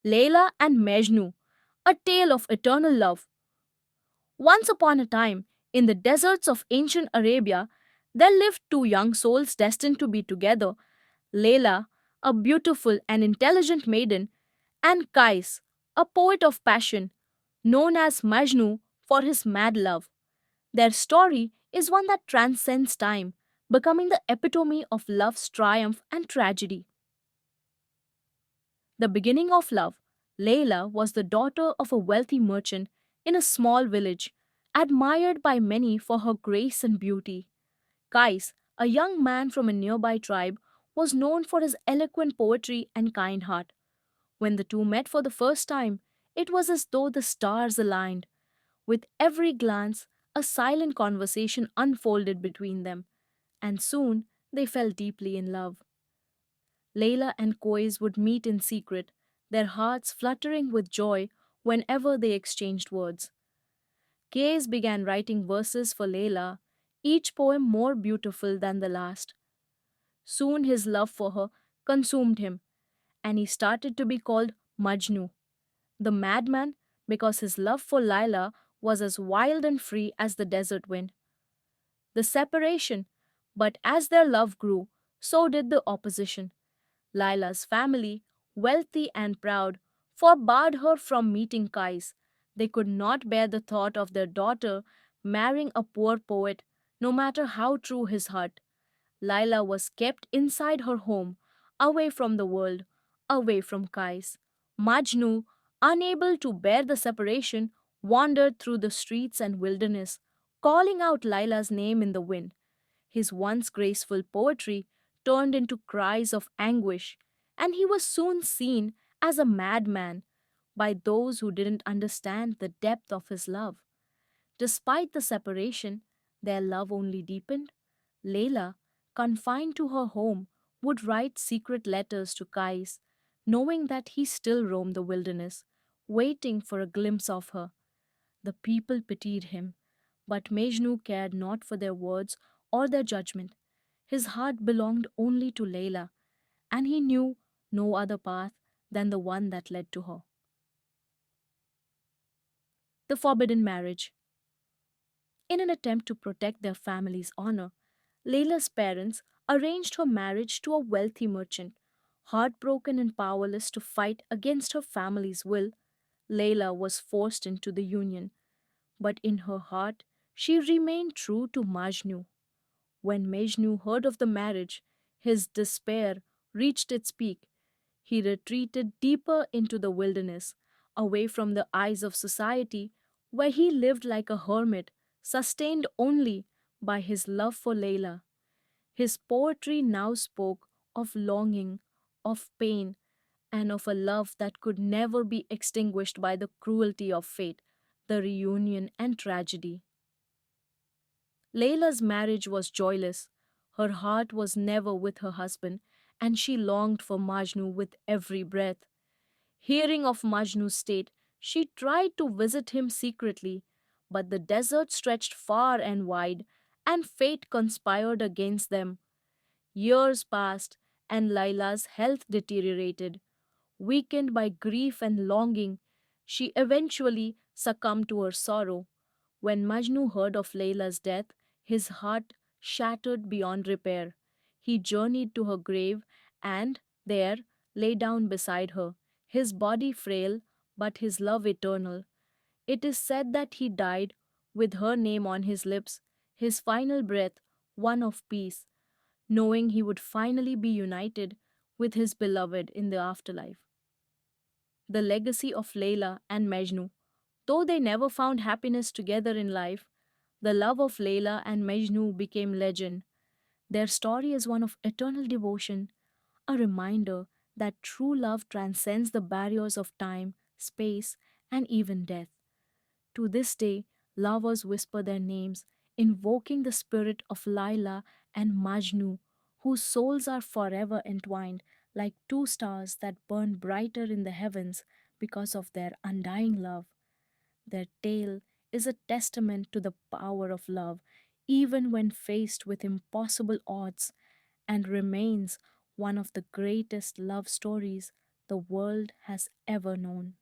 Laila and Majnu, a tale of eternal love. Once upon a time, in the deserts of ancient Arabia, there lived two young souls destined to be together: Laila, a beautiful and intelligent maiden, and Kais, a poet of passion, known as Majnu for his mad love. Their story is one that transcends time, becoming the epitome of love's triumph and tragedy. The beginning of love, Layla was the daughter of a wealthy merchant in a small village, admired by many for her grace and beauty. Kais, a young man from a nearby tribe, was known for his eloquent poetry and kind heart. When the two met for the first time, it was as though the stars aligned. With every glance, a silent conversation unfolded between them, and soon they fell deeply in love. Layla and Kois would meet in secret, their hearts fluttering with joy whenever they exchanged words. Kais began writing verses for Layla, each poem more beautiful than the last. Soon his love for her consumed him, and he started to be called Majnu, the madman, because his love for Layla was as wild and free as the desert wind. The separation, but as their love grew, so did the opposition. Lila's family, wealthy and proud, forbade her from meeting Kais. They could not bear the thought of their daughter marrying a poor poet, no matter how true his heart. Lila was kept inside her home, away from the world, away from Kais. Majnu, unable to bear the separation, wandered through the streets and wilderness, calling out Lila's name in the wind. His once graceful poetry turned into cries of anguish, and he was soon seen as a madman by those who didn't understand the depth of his love. Despite the separation, their love only deepened. Layla, confined to her home, would write secret letters to Kais, knowing that he still roamed the wilderness, waiting for a glimpse of her. The people pitied him, but Majnu cared not for their words or their judgment. His heart belonged only to Layla, and he knew no other path than the one that led to her. The forbidden marriage. In an attempt to protect their family's honor, Layla's parents arranged her marriage to a wealthy merchant. Heartbroken and powerless to fight against her family's will, Layla was forced into the union, but in her heart, she remained true to Majnu. When Majnu heard of the marriage, his despair reached its peak. He retreated deeper into the wilderness, away from the eyes of society, where he lived like a hermit, sustained only by his love for Layla. His poetry now spoke of longing, of pain, and of a love that could never be extinguished by the cruelty of fate, the reunion and tragedy. Layla's marriage was joyless. Her heart was never with her husband, and she longed for Majnu with every breath. Hearing of Majnu's state, she tried to visit him secretly, but the desert stretched far and wide, and fate conspired against them. Years passed, and Layla's health deteriorated. Weakened by grief and longing, she eventually succumbed to her sorrow. When Majnu heard of Layla's death, his heart shattered beyond repair. He journeyed to her grave and there lay down beside her, his body frail but his love eternal. It is said that he died with her name on his lips, his final breath one of peace, knowing he would finally be united with his beloved in the afterlife. The legacy of Layla and Majnu. Though they never found happiness together in life, the love of Layla and Majnu became legend. Their story is one of eternal devotion, a reminder that true love transcends the barriers of time, space, and even death. To this day, lovers whisper their names, invoking the spirit of Layla and Majnu, whose souls are forever entwined like two stars that burn brighter in the heavens because of their undying love. Their tale is a testament to the power of love, even when faced with impossible odds, and remains one of the greatest love stories the world has ever known.